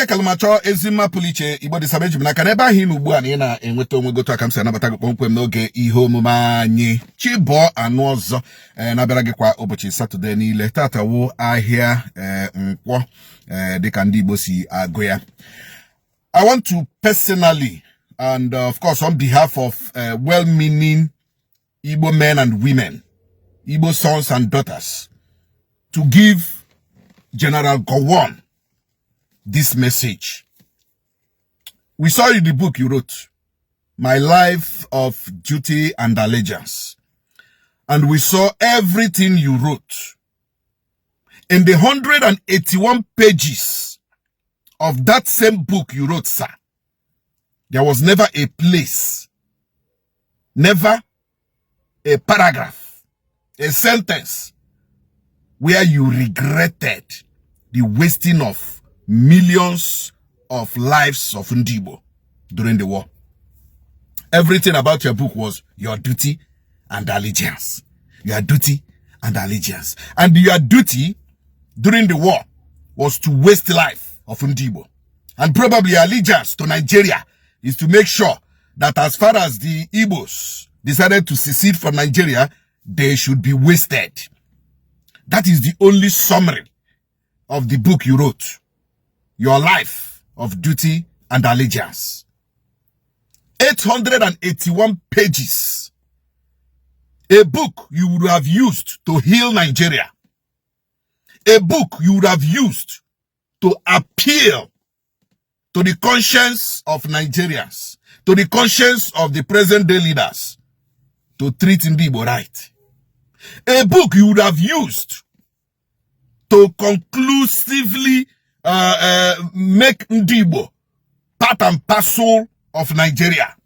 Chineke kalmacho ezima puliche Igbo disabeji na kaneba him ugbu a na enweta onwe goto aka m si anabata kpọmkwem n'oge ihe omume anyị Chibo anụ ọzọ na-abịara gị kwa ụbọchị Satọde niile. Tata wo ahịa Nkwọ dịka ndị Igbo si agụ ya. I want to personally and of course on behalf of well-meaning Igbo men and women, Igbo sons and daughters, to give General Gowon this message. We saw in the book you wrote, My Life of Duty and Allegiance. And we saw everything you wrote. In the 181 pages of that same book you wrote, sir, there was never a place, never a paragraph, a sentence where you regretted the wasting of millions of lives of Igbo during the war. Everything about your book was your duty and allegiance. Your duty and allegiance. And your duty during the war was to waste life of Igbo. And probably allegiance to Nigeria is to make sure that as far as the Igbos decided to secede from Nigeria, they should be wasted. That is the only summary of the book you wrote. Your Life of Duty and Allegiance. 881 pages. A book you would have used to heal Nigeria. A book you would have used to appeal to the conscience of Nigerians, to the conscience of the present day leaders, to treat Igbo right. A book you would have used to conclusively make Igbo part and parcel of Nigeria.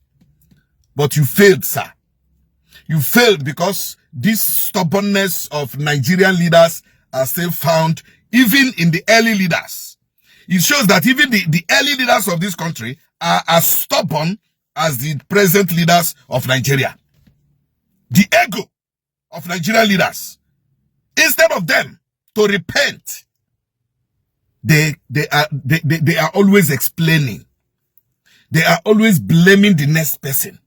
But you failed, sir. You failed because this stubbornness of Nigerian leaders are still found even in the early leaders. It shows that even the early leaders of this country are as stubborn as the present leaders of Nigeria. The ego of Nigerian leaders, instead of them to repent, they are always explaining. They are always blaming the next person.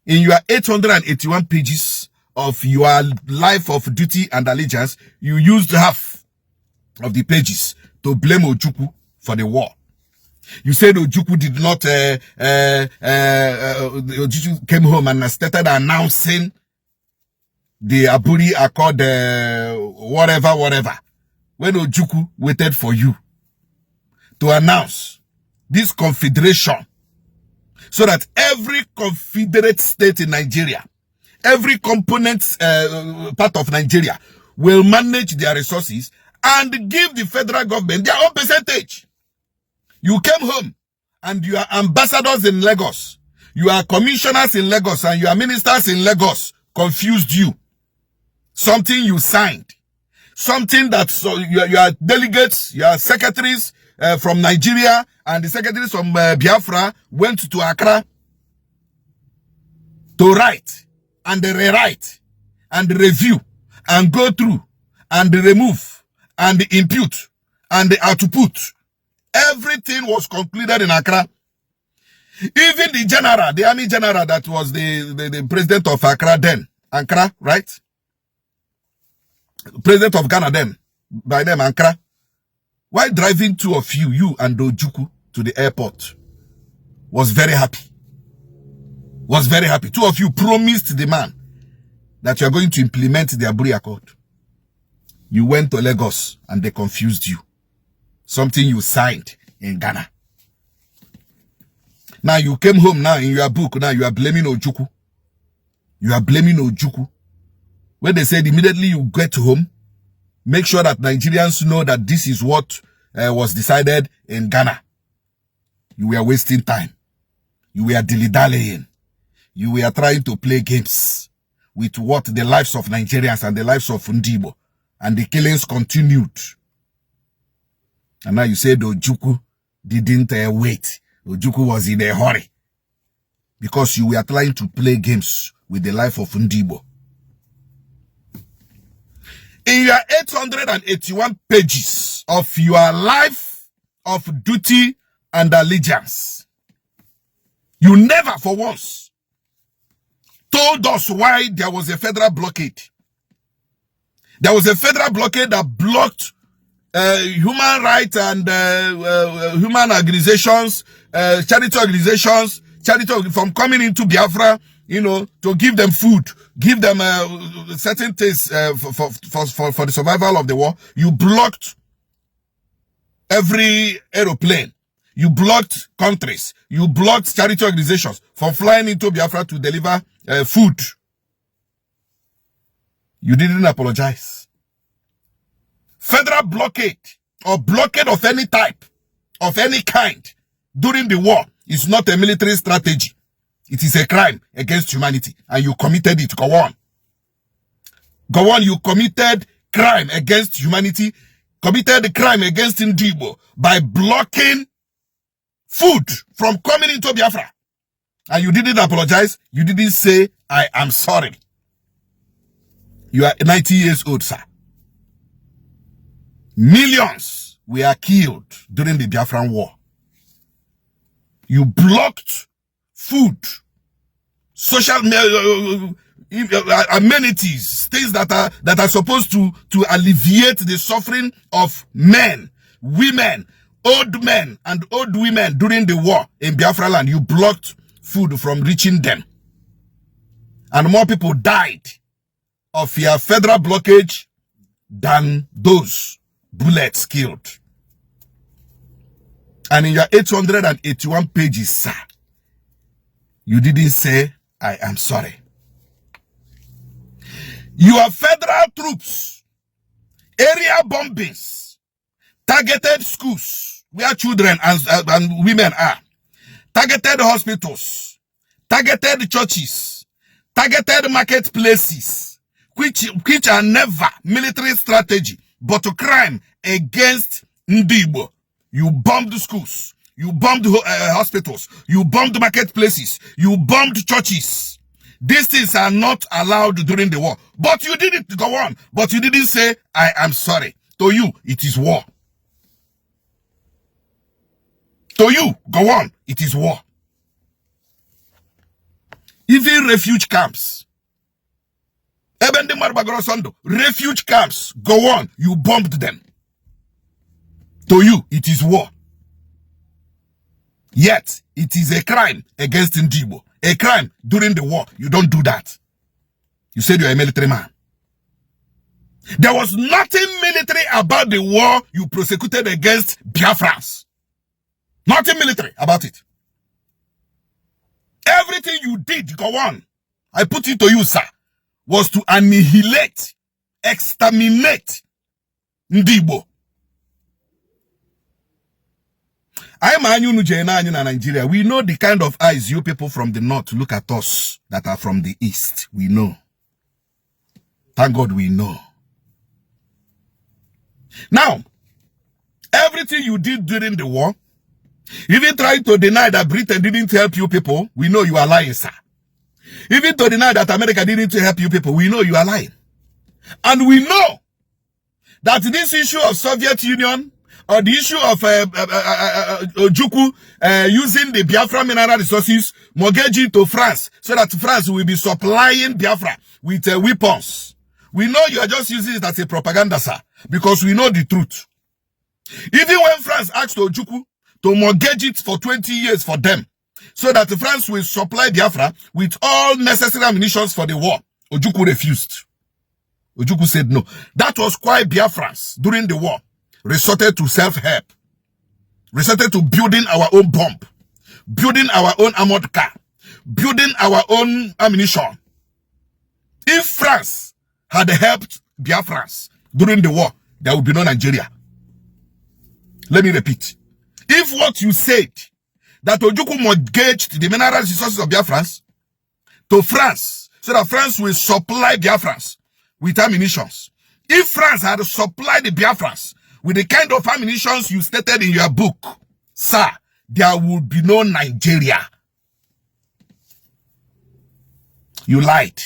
In your 881 pages of your Life of Duty and Allegiance, you used half of the pages to blame Ojukwu for the war. You said Ojukwu did not, Ojukwu came home and started announcing the Aburi Accord, whatever. When Ojukwu waited for you to announce this confederation so that every confederate state in Nigeria, every component part of Nigeria will manage their resources and give the federal government their own percentage. You came home and your ambassadors in Lagos, your commissioners in Lagos and your ministers in Lagos confused you. Something you signed. Something that your delegates, your secretaries from Nigeria and the secretaries from Biafra went to Accra to write and rewrite and review and go through and remove and impute and output. Everything was concluded in Accra. Even the general, the army general that was the president of Accra then, Accra, right? President of Ghana then, by them Accra. While driving two of you and Ojukwu to the airport, was very happy. Was very happy. Two of you promised the man that you are going to implement the Aburi Accord. You went to Lagos and they confused you. Something you signed in Ghana. Now you came home now in your book, now you are blaming Ojukwu. You are blaming Ojukwu. When they said immediately you get home, make sure that Nigerians know that this is what was decided in Ghana. You were wasting time. You were dilly-dallying. You were trying to play games with what the lives of Nigerians and the lives of Igbo. And the killings continued. And now you said Ojukwu didn't wait. Ojukwu was in a hurry. Because you were trying to play games with the life of Igbo. In your 881 pages of your Life of duty and allegiance. You never for once told us why there was a federal blockade. There was a federal blockade that blocked human rights and human organizations, charity organizations, from coming into Biafra, you know, to give them food, give them certain things for the survival of the war. You blocked every aeroplane. You blocked countries. You blocked charity organizations from flying into Biafra to deliver food. You didn't apologize. Federal blockade or blockade of any type, of any kind during the war is not a military strategy. It is a crime against humanity, and you committed it. Go on. Go on, you committed crime against humanity, committed the crime against Igbo by blocking food from coming into Biafra. And you didn't apologize. You didn't say, I am sorry. You are 90 years old, sir. Millions were killed during the Biafran war. You blocked food, social amenities, things that are supposed to alleviate the suffering of men, women, old men and old women during the war in Biafra land. You blocked food from reaching them. And more people died of your federal blockage than those bullets killed. And in your 881 pages, sir, you didn't say, I am sorry. Your federal troops, area bombings, targeted schools where children and women are, targeted hospitals, targeted churches, targeted marketplaces, which are never military strategy, but a crime against Igbo. You bombed schools, you bombed hospitals, you bombed marketplaces, you bombed churches. These things are not allowed during the war. But you didn't go on. But you didn't say, I am sorry. To you, it is war. To you, go on, it is war. Even refuge camps. Refuge camps, go on, you bombed them. To you, it is war. Yet, it is a crime against Igbo. A crime during the war. You don't do that. You said you're a military man. There was nothing military about the war you prosecuted against Biafrans. Nothing military about it. Everything you did, go on, I put it to you, sir, was to annihilate, exterminate Igbo. I'm in Nigeria. We know the kind of eyes you people from the north look at us that are from the east. We know. Thank God we know. Now, everything you did during the war, even trying to deny that Britain didn't help you people, we know you are lying, sir. Even to deny that America didn't help you people, we know you are lying. And we know that this issue of Soviet Union, or the issue of Ojukwu using the Biafra mineral resources, mortgaging to France, so that France will be supplying Biafra with weapons. We know you are just using it as a propaganda, sir, because we know the truth. Even when France asked Ojukwu to mortgage it for 20 years for them, so that France will supply Biafra with all necessary ammunition for the war, Ojukwu refused. Ojukwu said no. That was why Biafrans, during the war, resorted to self-help, resorted to building our own bomb, building our own armored car, building our own ammunition. If France had helped Biafrans during the war, there would be no Nigeria. Let me repeat. If what you said, that Ojukwu mortgaged the mineral resources of Biafrans to France, so that France will supply Biafrans with ammunition. If France had supplied the Biafrans with the kind of ammunition you stated in your book, sir, there would be no Nigeria. You lied.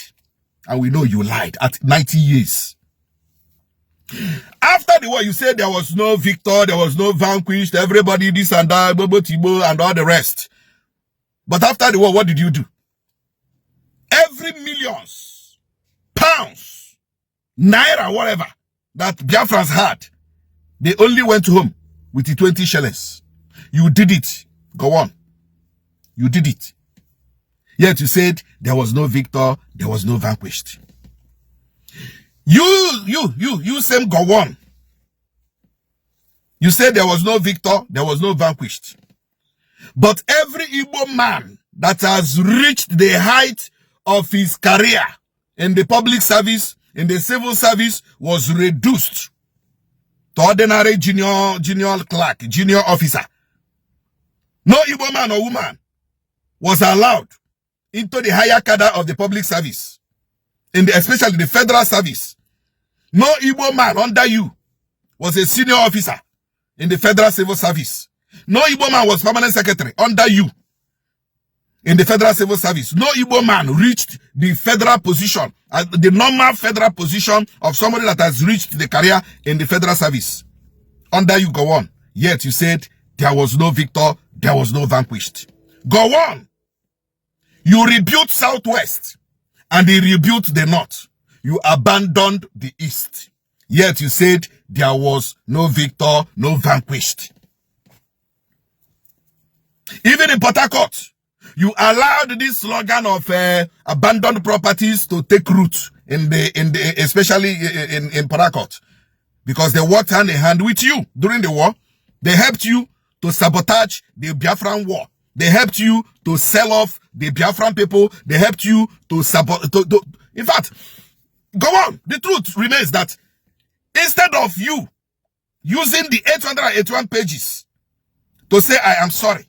And we know you lied at 90 years. After the war, you said there was no victor, there was no vanquished, everybody this and that, Bobo Tibo and all the rest. But after the war, what did you do? Every millions, pounds, naira, whatever, that Biafrans had, they only went home with the 20 shillings. You did it. Go on. You did it. Yet you said there was no victor, there was no vanquished. You same Gowon. You said there was no victor, there was no vanquished. But every Igbo man that has reached the height of his career in the public service, in the civil service, was reduced to ordinary junior clerk, junior officer. No Igbo man or woman was allowed into the higher cadre of the public service, especially the federal service. No Igbo man under you was a senior officer in the federal civil service. No Igbo man was permanent secretary under you in the federal civil service. No Igbo man reached the federal position, the normal federal position of somebody that has reached the career in the federal service. Under you, go on. Yet you said there was no victor, there was no vanquished. Go on. You rebuilt Southwest and he rebuilt the North. You abandoned the East. Yet you said there was no victor, no vanquished. Even in Port Harcourt, you allowed this slogan of abandoned properties to take root especially in Port Harcourt, because they worked hand in hand with you during the war. They helped you to sabotage the Biafran war. They helped you to sell off the Biafran people. They helped you to sabotage. In fact, go on. The truth remains that instead of you using the 881 pages to say, I am sorry.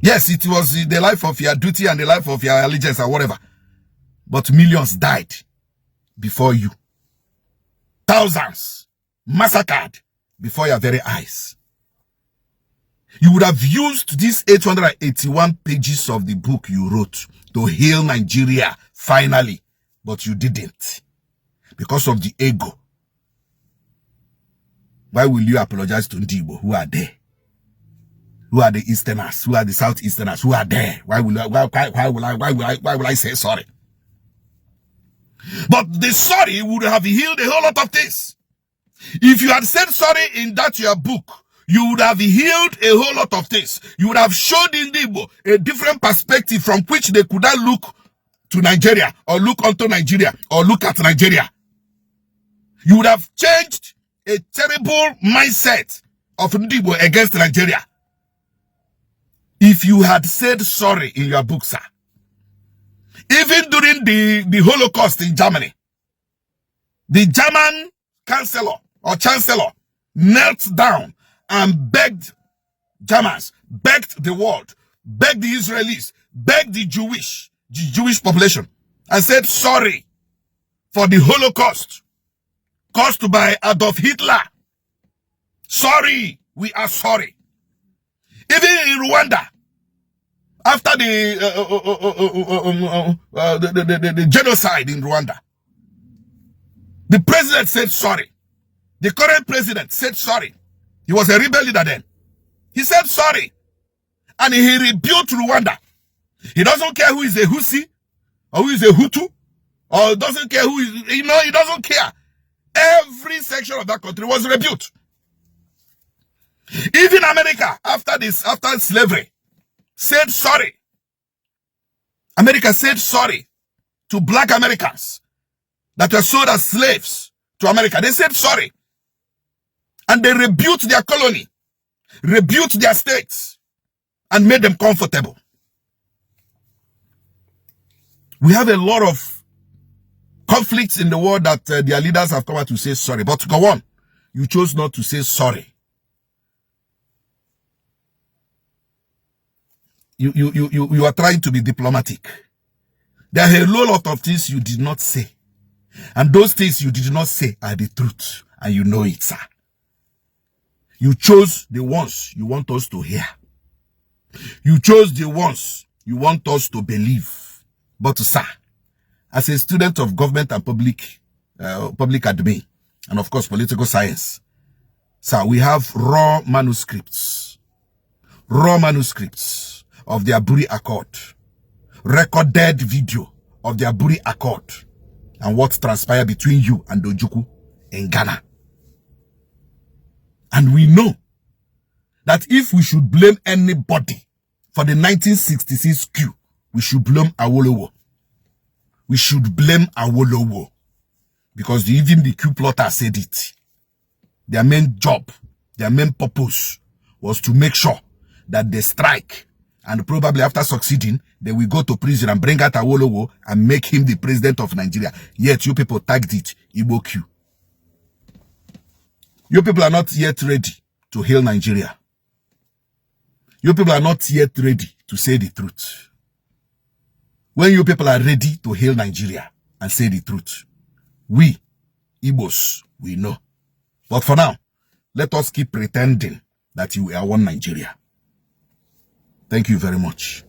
Yes, it was the life of your duty and the life of your allegiance or whatever. But millions died before you. Thousands massacred before your very eyes. You would have used these 881 pages of the book you wrote to heal Nigeria finally, but you didn't because of the ego. Why will you apologize to Igbo who are there? Who are the Easterners? Who are the Southeasterners? Who are there? Why will I say sorry? But the sorry would have healed a whole lot of things. If you had said sorry in that your book, you would have healed a whole lot of things. You would have showed in Igbo a different perspective from which they could not look to Nigeria, or look onto Nigeria, or look at Nigeria. You would have changed a terrible mindset of Igbo against Nigeria if you had said sorry in your book, sir. Even during the Holocaust in Germany, the German chancellor knelt down and begged Germans, begged the world, begged the Israelis, begged the Jewish population, and said sorry for the Holocaust caused by Adolf Hitler. Sorry, we are sorry. Even in Rwanda, after the genocide in Rwanda, the president said sorry. The current president said sorry. He was a rebel leader then. He said sorry. And he rebuilt Rwanda. He doesn't care who is a Husi, or who is a Hutu, or doesn't care who is, he doesn't care. Every section of that country was rebuilt. Even America, after slavery, said sorry. America said sorry to black Americans that were sold as slaves to America. They said sorry. And they rebuilt their colony, rebuilt their states, and made them comfortable. We have a lot of conflicts in the world that their leaders have come out to say sorry. But go on. You chose not to say sorry. You are trying to be diplomatic. There are a lot of things you did not say. And those things you did not say are the truth. And you know it, sir. You chose the ones you want us to hear. You chose the ones you want us to believe. But, sir, as a student of government and public admin, and of course political science. So we have raw manuscripts of the Aburi Accord, recorded video of the Aburi Accord, and what transpired between you and Ojukwu in Ghana. And we know that if we should blame anybody for the 1966 coup, we should blame Awolowo. We should blame Awolowo. Because even the coup plotter said it. Their main job, their main purpose was to make sure that they strike. And probably after succeeding, they will go to prison and bring out Awolowo and make him the president of Nigeria. Yet you people tagged it, Igbo coup. You people are not yet ready to heal Nigeria. You people are not yet ready to say the truth. When you people are ready to heal Nigeria and say the truth, we, Igbos, we know. But for now, let us keep pretending that we are one Nigeria. Thank you very much.